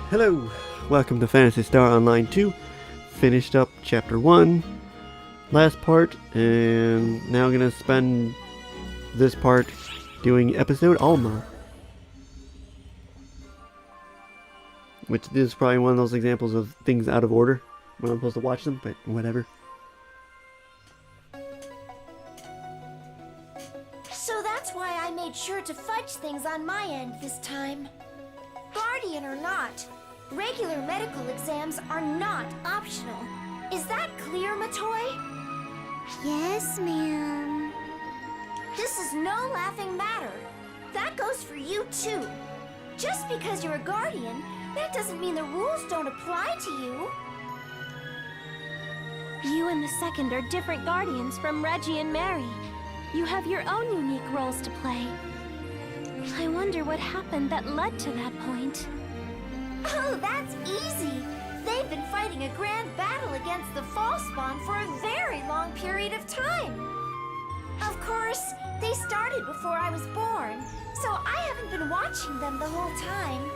Hello, welcome to Phantasy Star Online 2. Finished up Chapter 1, last part, and now I'm going to spend this part doing episode Alma. Which is probably one of those examples of things out of order when I'm supposed to watch them, but whatever. So that's why I made sure to fudge things on my end this time. Guardian or not, regular medical exams are not optional. Is that clear, Matoy? Yes, ma'am. This is no laughing matter. That goes for you, too. Just because you're a guardian, that doesn't mean the rules don't apply to you. You and the second are different guardians from Reggie and Mary. You have your own unique roles to play. I wonder what happened that led to that point. Oh, that's easy. They've been fighting a grand battle against the Fall Spawn for a very long period of time. Of course, they started before I was born, so I haven't been watching them the whole time.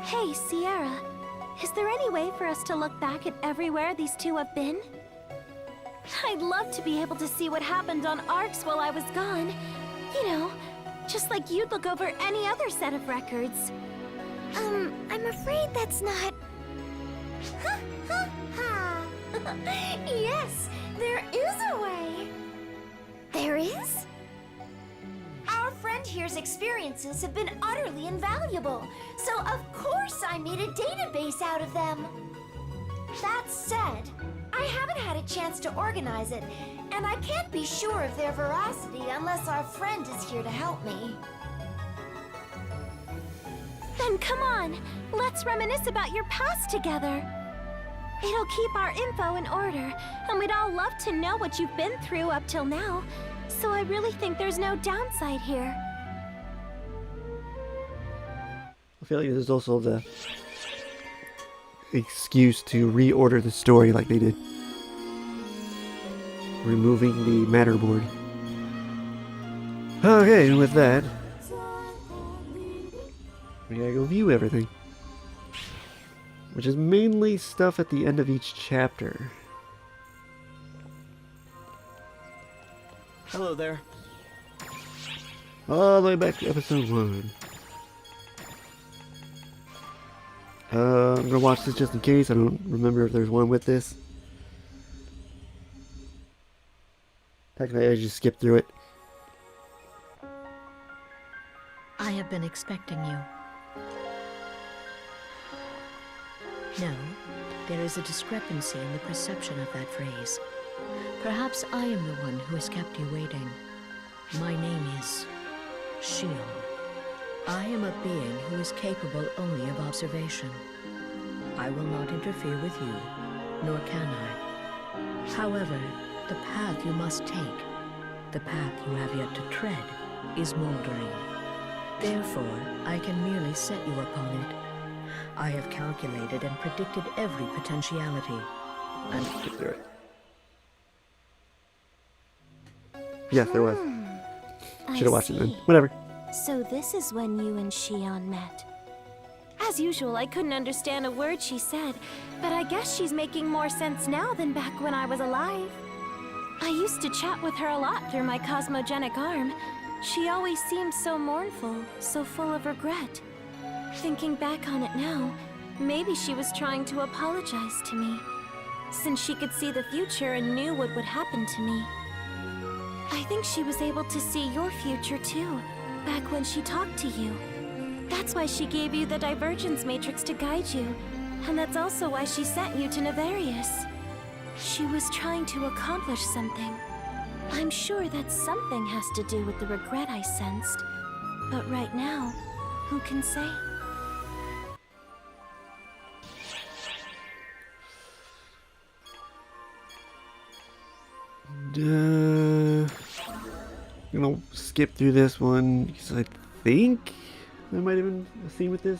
Hey, Sierra. Is there any way for us to look back at everywhere these two have been? I'd love to be able to see what happened on Arcs while I was gone. You know, just like you'd look over any other set of records. I'm afraid that's not... Ha ha ha! Yes, there is a way. There is? Our friend here's experiences have been utterly invaluable, so of course I made a database out of them. That said, I haven't had a chance to organize it, and I can't be sure of their veracity unless our friend is here to help me. Then come on, let's reminisce about your past together. It'll keep our info in order, and we'd all love to know what you've been through up till now. So I really think there's no downside here. I feel like there's also the excuse to reorder the story like they did. Removing the matter board. Okay, and with that, we gotta go view everything. Which is mainly stuff at the end of each chapter. Hello there. All the way back to episode 1. I'm gonna watch this just in case. I don't remember if there's one with this. Technically, I just skipped through it. I have been expecting you. No, there is a discrepancy in the perception of that phrase. Perhaps I am the one who has kept you waiting. My name is Shion. I am a being who is capable only of observation. I will not interfere with you, nor can I. However, the path you must take, the path you have yet to tread, is moldering. Therefore, I can merely set you upon it. I have calculated and predicted every potentiality. And Skip through it. Yes, there was. Should have watched it then. Whatever. So this is when you and Shion met. As usual, I couldn't understand a word she said, but I guess she's making more sense now than back when I was alive. I used to chat with her a lot through my cosmogenic arm. She always seemed so mournful, so full of regret. Thinking back on it now, maybe she was trying to apologize to me, since she could see the future and knew what would happen to me. I think she was able to see your future too, back when she talked to you. That's why she gave you the divergence matrix to guide you, and that's also why she sent you to Nefarious. She was trying to accomplish something. I'm sure that something has to do with the regret I sensed, but right now, who can say? I'm gonna skip through this one because I think there might have been a scene with this.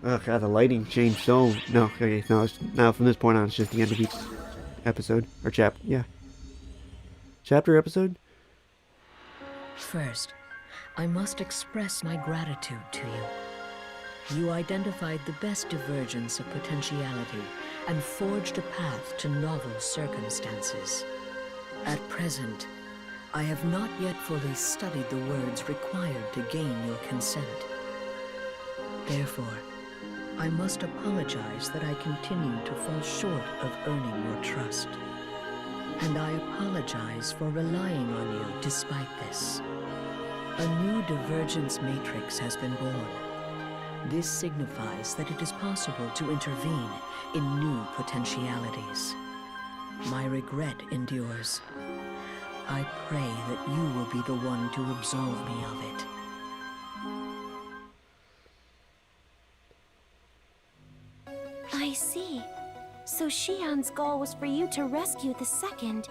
Oh god, the lighting changed so... No, okay, no, now from this point on it's just the end of each episode. Or chapter, yeah. Chapter episode? First, I must express my gratitude to you. You identified the best divergence of potentiality and forged a path to novel circumstances. At present, I have not yet fully studied the words required to gain your consent. Therefore, I must apologize that I continue to fall short of earning your trust. And I apologize for relying on you despite this. A new divergence matrix has been born. This signifies that it is possible to intervene in new potentialities. My regret endures. I pray that you will be the one to absolve me of it. I see. So Shion's goal was for you to rescue the second,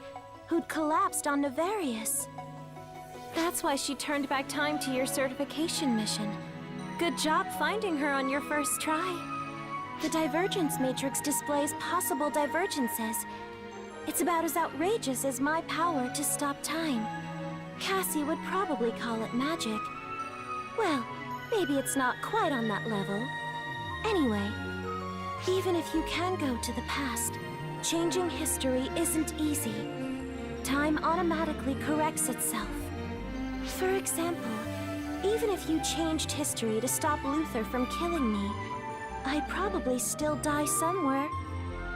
who'd collapsed on Nefarious. That's why she turned back time to your certification mission. Good job finding her on your first try. The Divergence Matrix displays possible divergences. It's about as outrageous as my power to stop time. Cassie would probably call it magic. Well, maybe it's not quite on that level. Anyway, even if you can go to the past, changing history isn't easy. Time automatically corrects itself. For example, even if you changed history to stop Luther from killing me, I'd probably still die somewhere.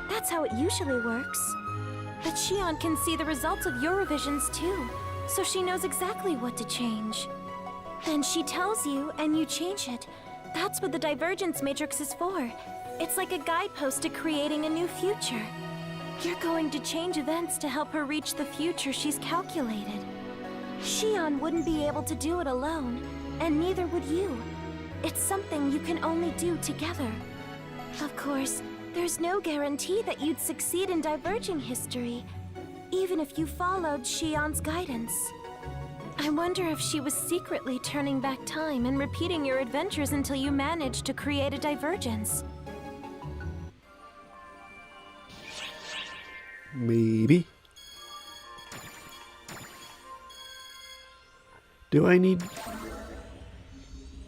That's how it usually works. But Shion can see the results of your revisions too, so she knows exactly what to change. Then she tells you, and you change it. That's what the Divergence Matrix is for. It's like a guidepost to creating a new future. You're going to change events to help her reach the future she's calculated. Shion wouldn't be able to do it alone, and neither would you. It's something you can only do together. Of course, there's no guarantee that you'd succeed in diverging history, even if you followed Shion's guidance. I wonder if she was secretly turning back time and repeating your adventures until you managed to create a divergence. Maybe. Do I need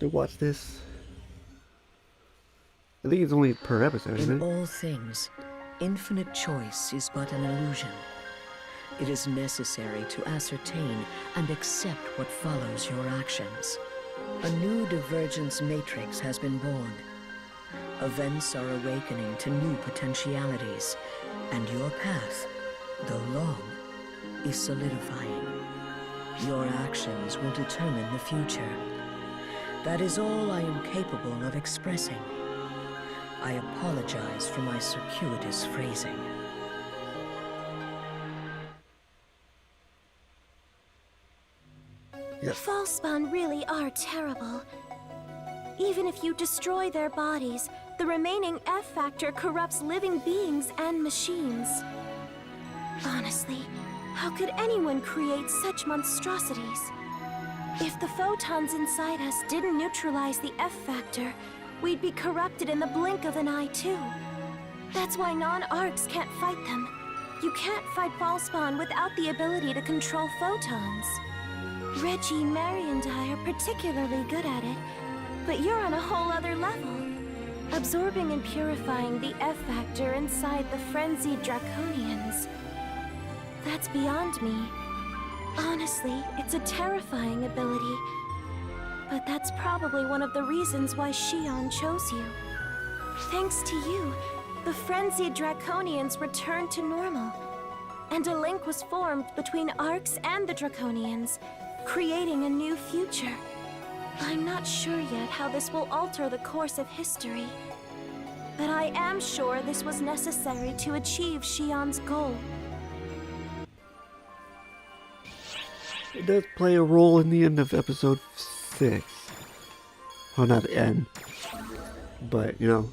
to watch this? I think it's only per episode, isn't In it? all things, infinite choice is but an illusion. It is necessary to ascertain and accept what follows your actions. A new divergence matrix has been born. Events are awakening to new potentialities, and your path, though long, is solidifying. Your actions will determine the future. That is all I am capable of expressing. I apologize for my circuitous phrasing. Yes. Falspawn really are terrible. Even if you destroy their bodies, the remaining F-factor corrupts living beings and machines. Honestly, how could anyone create such monstrosities? If the photons inside us didn't neutralize the F-factor, we'd be corrupted in the blink of an eye too. That's why non-arcs can't fight them. You can't fight Falspawn without the ability to control photons. Reggie, Mary, and I are particularly good at it, but you're on a whole other level. Absorbing and purifying the F-factor inside the frenzied Draconians. That's beyond me. Honestly, it's a terrifying ability. But that's probably one of the reasons why Shion chose you. Thanks to you, the frenzied Draconians returned to normal. And a link was formed between Arcs and the Draconians, creating a new future. I'm not sure yet how this will alter the course of history. But I am sure this was necessary to achieve Shion's goal. It does play a role in the end of episode 6. Well, not the end, but, you know,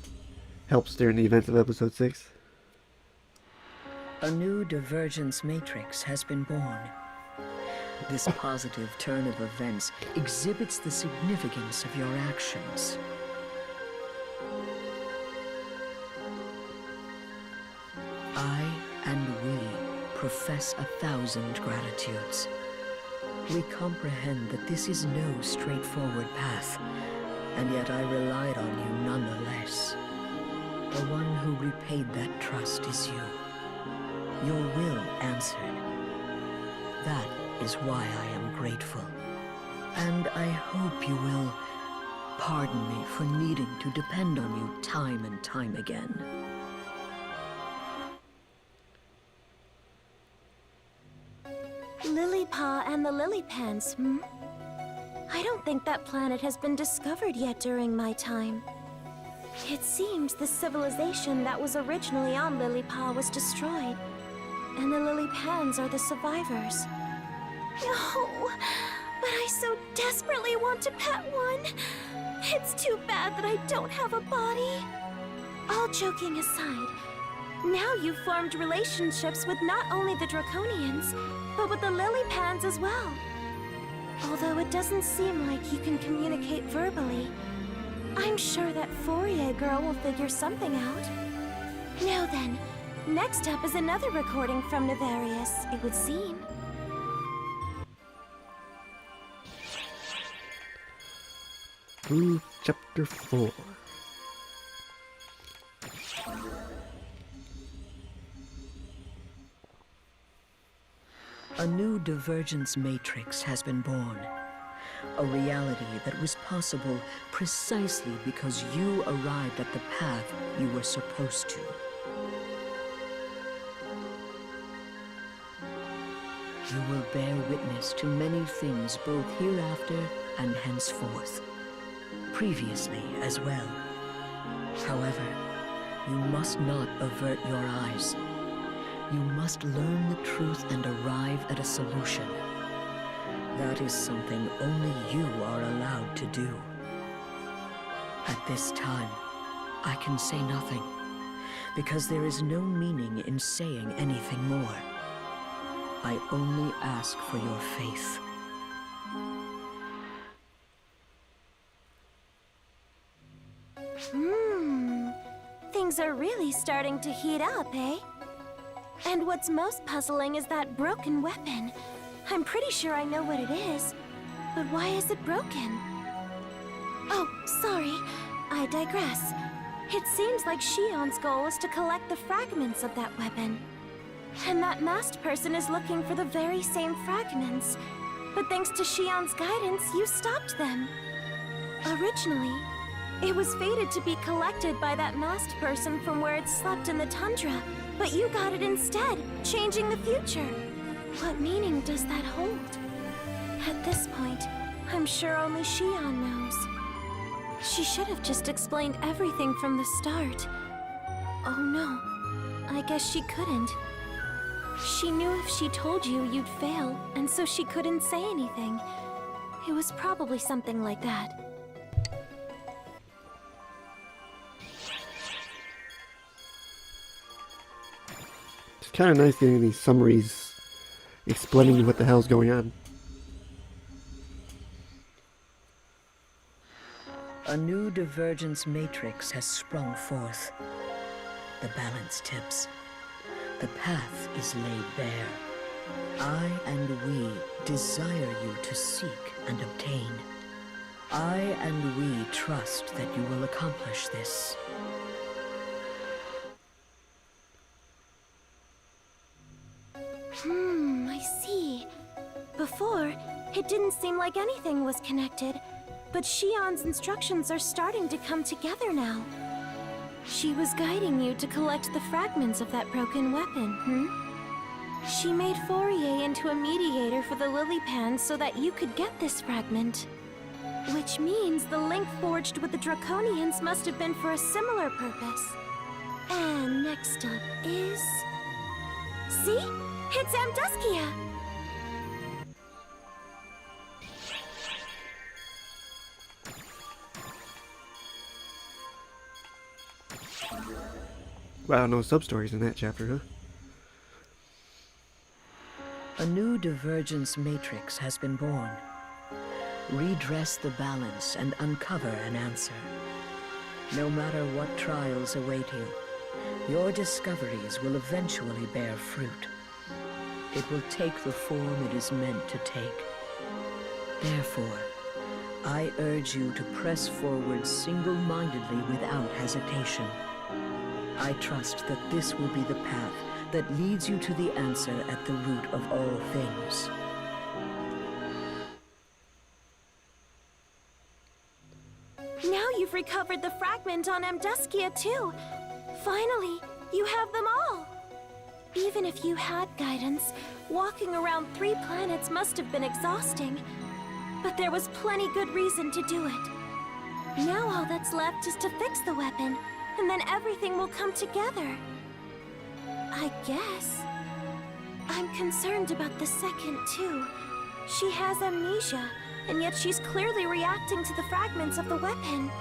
helps during the events of episode 6. A new divergence matrix has been born. This positive turn of events exhibits the significance of your actions. I and we profess 1,000 gratitudes. We comprehend that this is no straightforward path, and yet I relied on you nonetheless. The one who repaid that trust is you. Your will answered. That is why I am grateful. And I hope you will pardon me for needing to depend on you time and time again. Lilypaw and the Lilypans, I don't think that planet has been discovered yet during my time. It seems the civilization that was originally on Lilypaw was destroyed, and the Lilypans are the survivors. No, but I so desperately want to pet one. It's too bad that I don't have a body. All joking aside, now you've formed relationships with not only the Draconians, but with the Lilypans as well. Although it doesn't seem like you can communicate verbally, I'm sure that Fourier girl will figure something out. Now then, next up is another recording from Nefarious, it would seem. Through Chapter 4. A new divergence matrix has been born. A reality that was possible precisely because you arrived at the path you were supposed to. You will bear witness to many things both hereafter and henceforth. Previously as well. However, you must not avert your eyes. You must learn the truth and arrive at a solution. That is something only you are allowed to do. At this time, I can say nothing, because there is no meaning in saying anything more. I only ask for your faith. Things are really starting to heat up, eh? And what's most puzzling is that broken weapon. I'm pretty sure I know what it is, but why is it broken? Oh, sorry, I digress. It seems like Shion's goal is to collect the fragments of that weapon. And that masked person is looking for the very same fragments. But thanks to Shion's guidance, you stopped them. Originally, it was fated to be collected by that masked person from where it slept in the tundra, but you got it instead, changing the future. What meaning does that hold? At this point, I'm sure only Shion knows. She should have just explained everything from the start. Oh no, I guess she couldn't. She knew if she told you, you'd fail, and so she couldn't say anything. It was probably something like that. It's kind of nice getting these summaries explaining what the hell's going on. A new divergence matrix has sprung forth. The balance tips. The path is laid bare. I and we desire you to seek and obtain. I and we trust that you will accomplish this. I see. Before, it didn't seem like anything was connected, but Shion's instructions are starting to come together now. She was guiding you to collect the fragments of that broken weapon, She made Fourier into a mediator for the Lilypans so that you could get this fragment. Which means the link forged with the Draconians must have been for a similar purpose. And next up is... See? It's Amduskia! Wow, no sub-stories in that chapter, huh? A new divergence matrix has been born. Redress the balance and uncover an answer. No matter what trials await you, your discoveries will eventually bear fruit. It will take the form it is meant to take. Therefore, I urge you to press forward single-mindedly without hesitation. I trust that this will be the path that leads you to the answer at the root of all things. Now you've recovered the fragment on Amduskia too. Finally, you have them all. Even if you had guidance, walking around 3 planets must have been exhausting. But there was plenty good reason to do it. Now all that's left is to fix the weapon, and then everything will come together. I guess. I'm concerned about the second too. She has amnesia, and yet she's clearly reacting to the fragments of the weapon.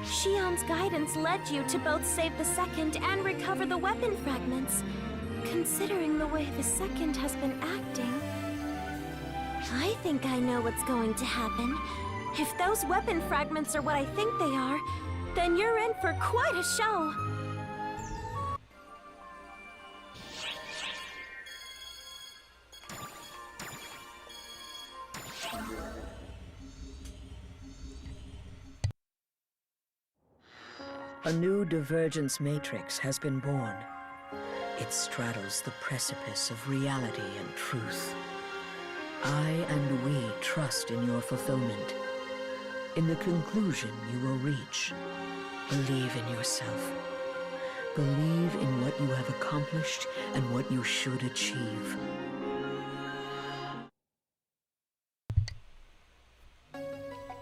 Shion's guidance led you to both save the second and recover the weapon fragments. Considering the way the second has been acting, I think I know what's going to happen. If those weapon fragments are what I think they are, then you're in for quite a show. A new divergence matrix has been born. It straddles the precipice of reality and truth. I and we trust in your fulfillment. In the conclusion you will reach, believe in yourself. Believe in what you have accomplished and what you should achieve.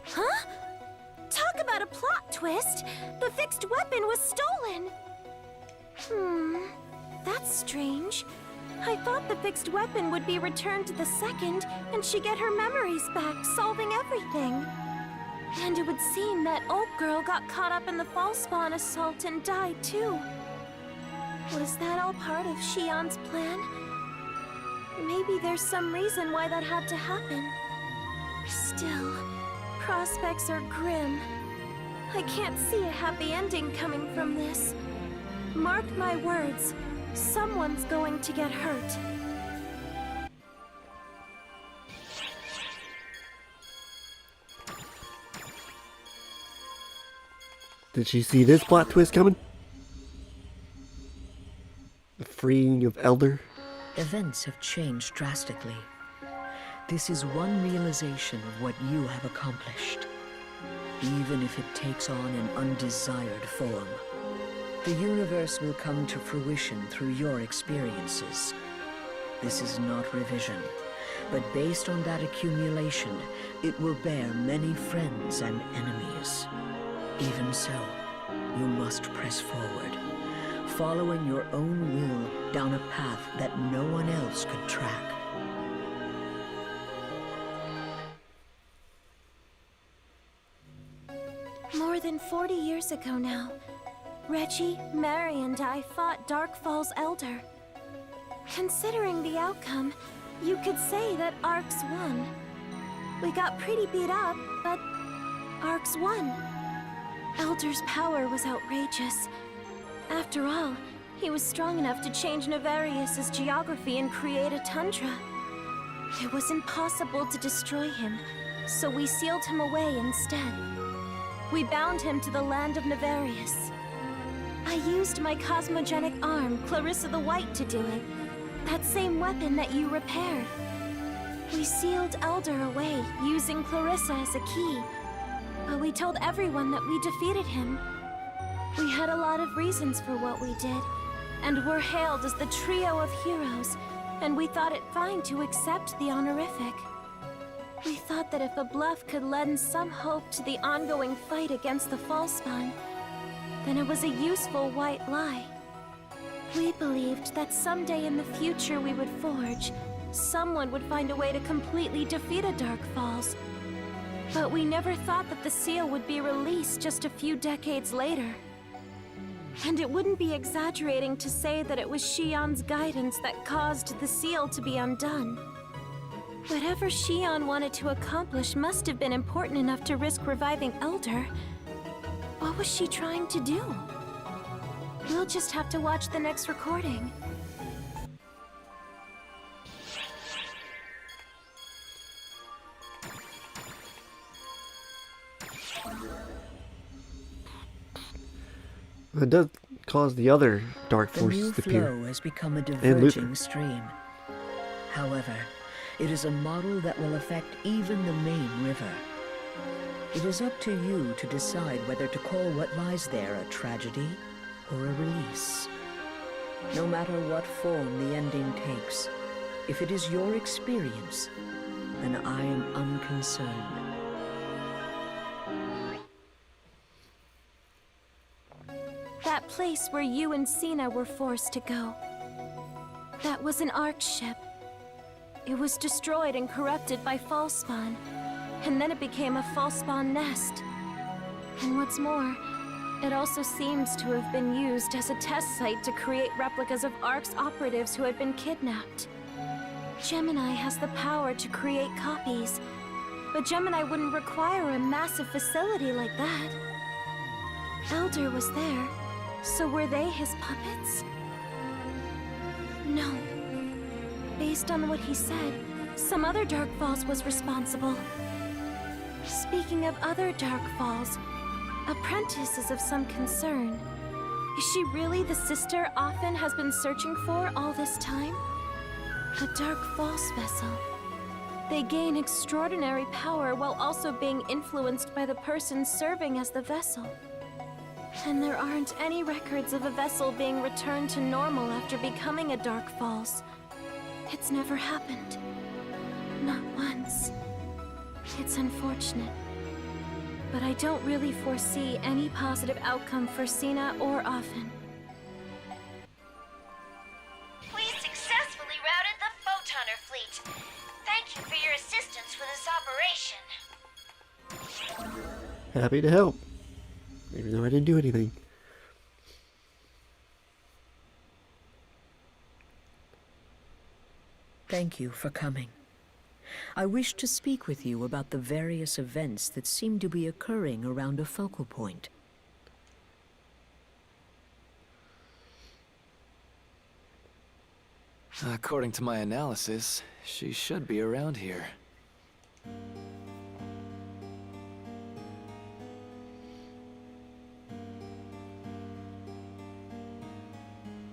Huh? Talk about a plot twist! The fixed weapon was stolen! That's strange. I thought the fixed weapon would be returned to the second, and she'd get her memories back, solving everything. And it would seem that Oak Girl got caught up in the Falspawn assault and died too. Was that all part of Shion's plan? Maybe there's some reason why that had to happen. Still, prospects are grim. I can't see a happy ending coming from this. Mark my words, someone's going to get hurt. Did she see this plot twist coming? The freeing of Elder? Events have changed drastically. This is one realization of what you have accomplished, even if it takes on an undesired form. The universe will come to fruition through your experiences. This is not revision, but based on that accumulation, it will bear many friends and enemies. Even so, you must press forward, following your own will down a path that no one else could track. More than 40 years ago now, Reggie, Mary, and I fought Darkfall's Elder. Considering the outcome, you could say that Arcs won. We got pretty beat up, but Arcs won. Elder's power was outrageous. After all, he was strong enough to change Navarius's geography and create a tundra. It was impossible to destroy him, so we sealed him away instead. We bound him to the land of Navarius. I used my cosmogenic arm, Clarissa the White, to do it. That same weapon that you repaired. We sealed Elder away, using Clarissa as a key. But we told everyone that we defeated him. We had a lot of reasons for what we did, and were hailed as the trio of heroes, and we thought it fine to accept the honorific. We thought that if a bluff could lend some hope to the ongoing fight against the Falspawn, then it was a useful white lie. We believed that someday in the future we would forge, someone would find a way to completely defeat a Dark Falls. But we never thought that the seal would be released just a few decades later. And it wouldn't be exaggerating to say that it was Shion's guidance that caused the seal to be undone. Whatever Shion wanted to accomplish must have been important enough to risk reviving Elder. What was she trying to do? We'll just have to watch the next recording. It does cause the other dark The new forces to appear. flow has become a Luther. diverging stream. However, it is a model that will affect even the main river. It is up to you to decide whether to call what lies there a tragedy or a release. No matter what form the ending takes, if it is your experience, then I am unconcerned. That place where you and Sina were forced to go. That was an Ark ship. It was destroyed and corrupted by Falspawn, and then it became a Falspawn nest. And what's more, it also seems to have been used as a test site to create replicas of Ark's operatives who had been kidnapped. Gemini has the power to create copies, but Gemini wouldn't require a massive facility like that. Elder was there, so were they his puppets? No. Based on what he said, some other Dark Falls was responsible. Speaking of other Dark Falls, Apprentice is of some concern. Is she really the sister Ophin has been searching for all this time? A Dark Falls vessel. They gain extraordinary power while also being influenced by the person serving as the vessel. And there aren't any records of a vessel being returned to normal after becoming a Dark Falls. It's never happened. Not once. It's unfortunate. But I don't really foresee any positive outcome for Sina or Ophin. We successfully routed the Photonner fleet. Thank you for your assistance with this operation. Happy to help, even though I didn't do anything. Thank you for coming. I wish to speak with you about the various events that seem to be occurring around a focal point. According to my analysis, she should be around here.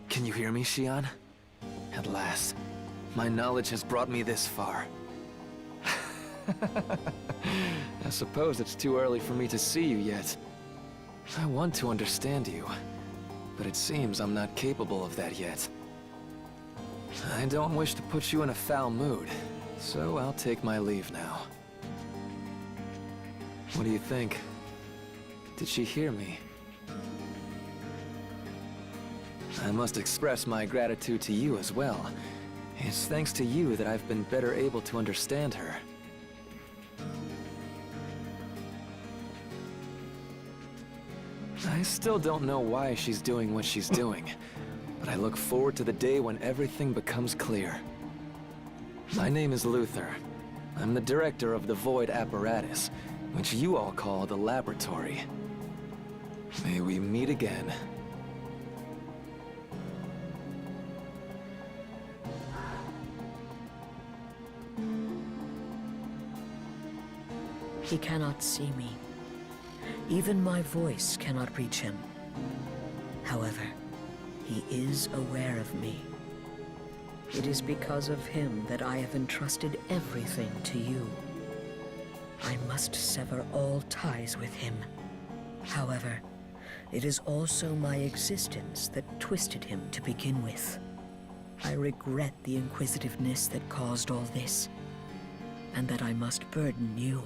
Can you hear me, Xian? At last. My knowledge has brought me this far. I suppose it's too early for me to see you yet. I want to understand you, but it seems I'm not capable of that yet. I don't wish to put you in a foul mood, so I'll take my leave now. What do you think? Did she hear me? I must express my gratitude to you as well. It's thanks to you that I've been better able to understand her. I still don't know why she's doing what she's doing, but I look forward to the day when everything becomes clear. My name is Luther. I'm the director of the Void Apparatus, which you all call the Laboratory. May we meet again. He cannot see me. Even my voice cannot reach him. However, he is aware of me. It is because of him that I have entrusted everything to you. I must sever all ties with him. However, it is also my existence that twisted him to begin with. I regret the inquisitiveness that caused all this, and that I must burden you.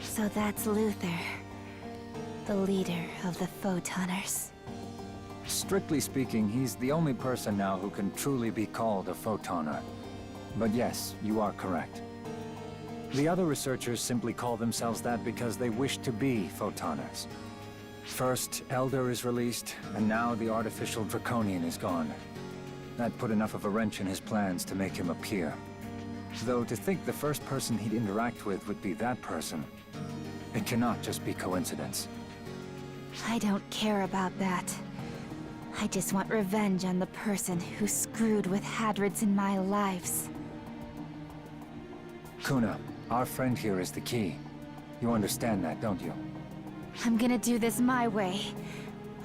So that's Luther, the leader of the Photonners. Strictly speaking, he's the only person now who can truly be called a photoner. But yes, you are correct. The other researchers simply call themselves that because they wish to be photoners. First, Elder is released, and now the artificial Draconian is gone. That put enough of a wrench in his plans to make him appear. Though to think the first person he'd interact with would be that person, it cannot just be coincidence. I don't care about that. I just want revenge on the person who screwed with Hadrids in my lives. Kuna, our friend here is the key. You understand that, don't you? I'm gonna do this my way.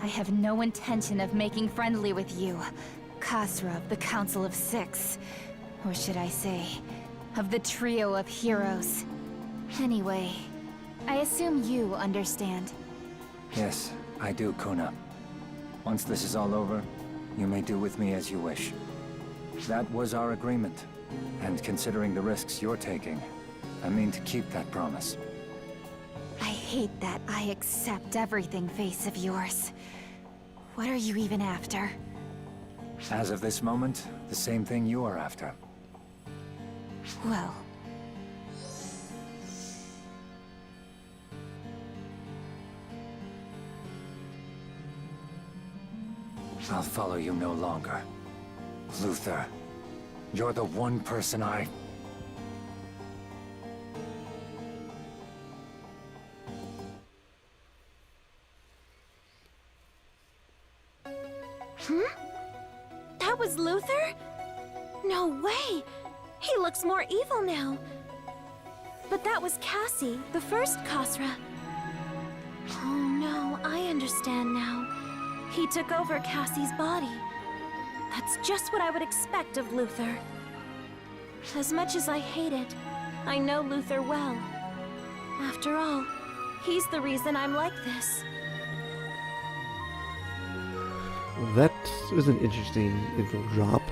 I have no intention of making friendly with you, Khasra of the Council of Six. Or should I say, of the trio of heroes. Anyway, I assume you understand. Yes, I do, Kuna. Once this is all over, you may do with me as you wish. That was our agreement. And considering the risks you're taking, I mean to keep that promise. I hate that I accept everything, face of yours. What are you even after? As of this moment, the same thing you are after. Well... I'll follow you no longer. Luther, you're the one person I... That was Luther? No way! He looks more evil now. But that was Cassie, the first Khasra. Oh no, I understand now. He took over Cassie's body. That's just what I would expect of Luther. As much as I hate it, I know Luther well. After all, he's the reason I'm like this. That was an interesting info drop.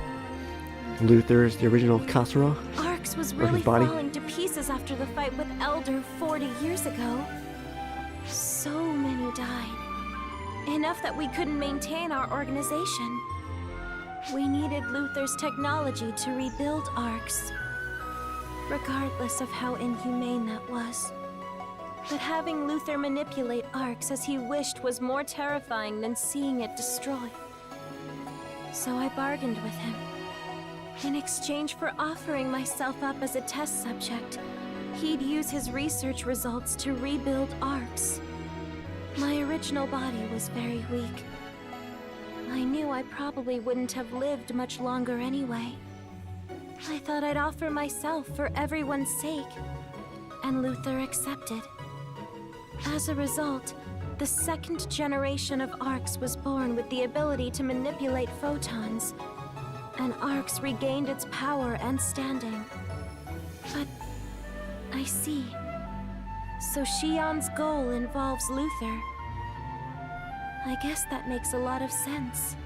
Luther's the original Khasra. Arx was Or really his body. falling to pieces after the fight with Elder 40 years ago. So many died. Enough that we couldn't maintain our organization. We needed Luther's technology to rebuild Arx, regardless of how inhumane that was. But having Luther manipulate Arx as he wished was more terrifying than seeing it destroyed. So I bargained with him. In exchange for offering myself up as a test subject, he'd use his research results to rebuild Arx. My original body was very weak. I knew I probably wouldn't have lived much longer anyway. I thought I'd offer myself for everyone's sake, and Luther accepted. As a result, the second generation of Arx was born with the ability to manipulate photons, and Arx regained its power and standing. But I see. So Shion's goal involves Luther. I guess that makes a lot of sense.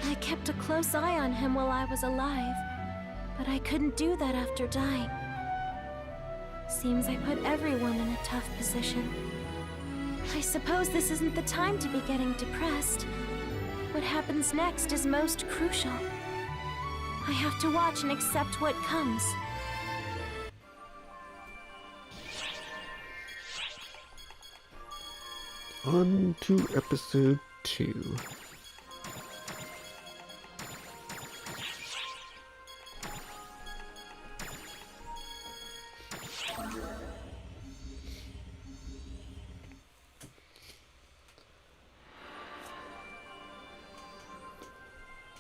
I kept a close eye on him while I was alive, but I couldn't do that after dying. Seems I put everyone in a tough position. I suppose this isn't the time to be getting depressed. What happens next is most crucial. I have to watch and accept what comes. On to episode 2.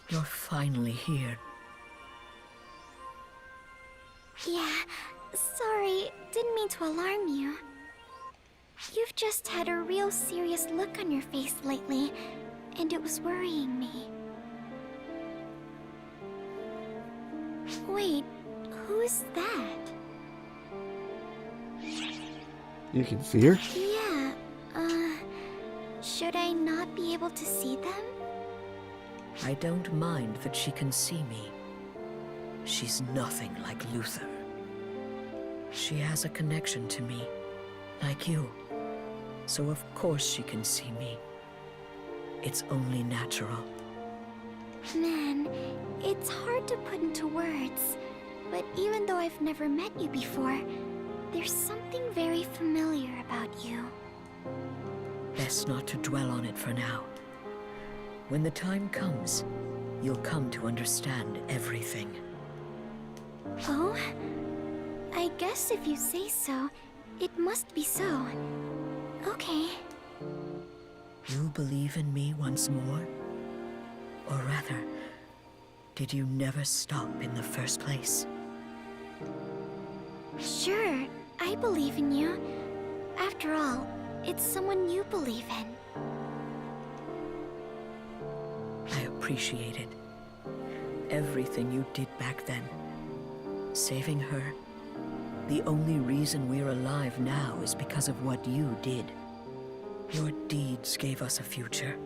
You're finally here. Yeah, sorry, didn't mean to alarm you. You've just had a real serious look on your face lately, and it was worrying me. Wait, who is that? You can see her? Yeah, should I not be able to see them? I don't mind that she can see me. She's nothing like Luther. She has a connection to me, like you. So of course she can see me. It's only natural. Man, it's hard to put into words, but even though I've never met you before, there's something very familiar about you. Best not to dwell on it for now. When the time comes, you'll come to understand everything. Oh? I guess if you say so, it must be so. Okay. You believe in me once more? Or rather, did you never stop in the first place? Sure, I believe in you. After all, it's someone you believe in. I appreciate it. Everything you did back then. Saving her. The only reason we're alive now is because of what you did. Your deeds gave us a future.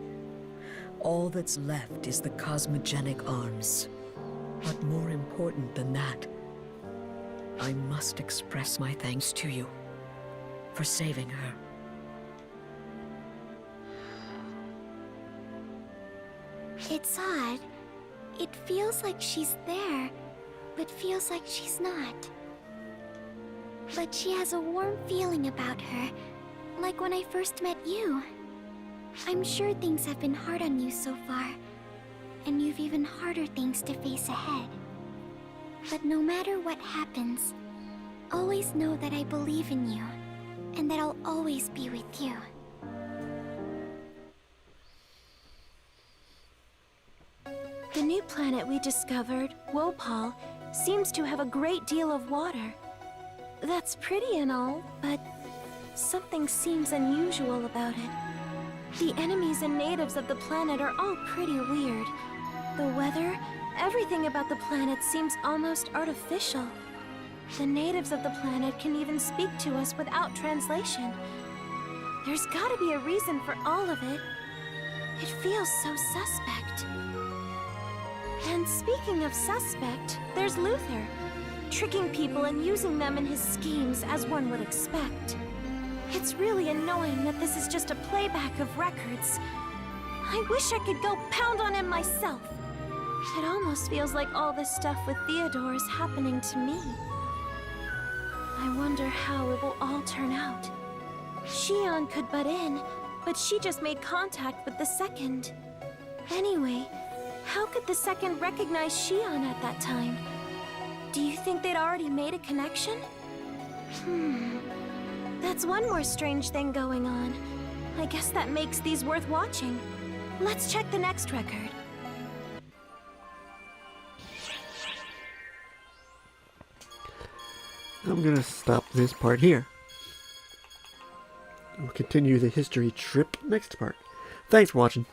All that's left is the cosmogenic arms. But more important than that, I must express my thanks to you for saving her. It's odd. It feels like she's there, but feels like she's not. But she has a warm feeling about her, like when I first met you. I'm sure things have been hard on you so far, and you've even harder things to face ahead. But no matter what happens, always know that I believe in you, and that I'll always be with you. The new planet we discovered, Wopal, seems to have a great deal of water. That's pretty and all, but something seems unusual about it. The enemies and natives of the planet are all pretty weird. The weather, everything about the planet seems almost artificial. The natives of the planet can even speak to us without translation. There's gotta be a reason for all of it. It feels so suspect. And speaking of suspect, there's Luther, tricking people and using them in his schemes as one would expect. It's really annoying that this is just a playback of records. I wish I could go pound on him myself. It almost feels like all this stuff with Theodore is happening to me. I wonder how it will all turn out. Shion could butt in, but she just made contact with the second. Anyway, how could the second recognize Shion at that time? Do you think they'd already made a connection? That's one more strange thing going on. I guess that makes these worth watching. Let's check the next record. I'm gonna stop this part here. We'll continue the history trip next part. Thanks for watching.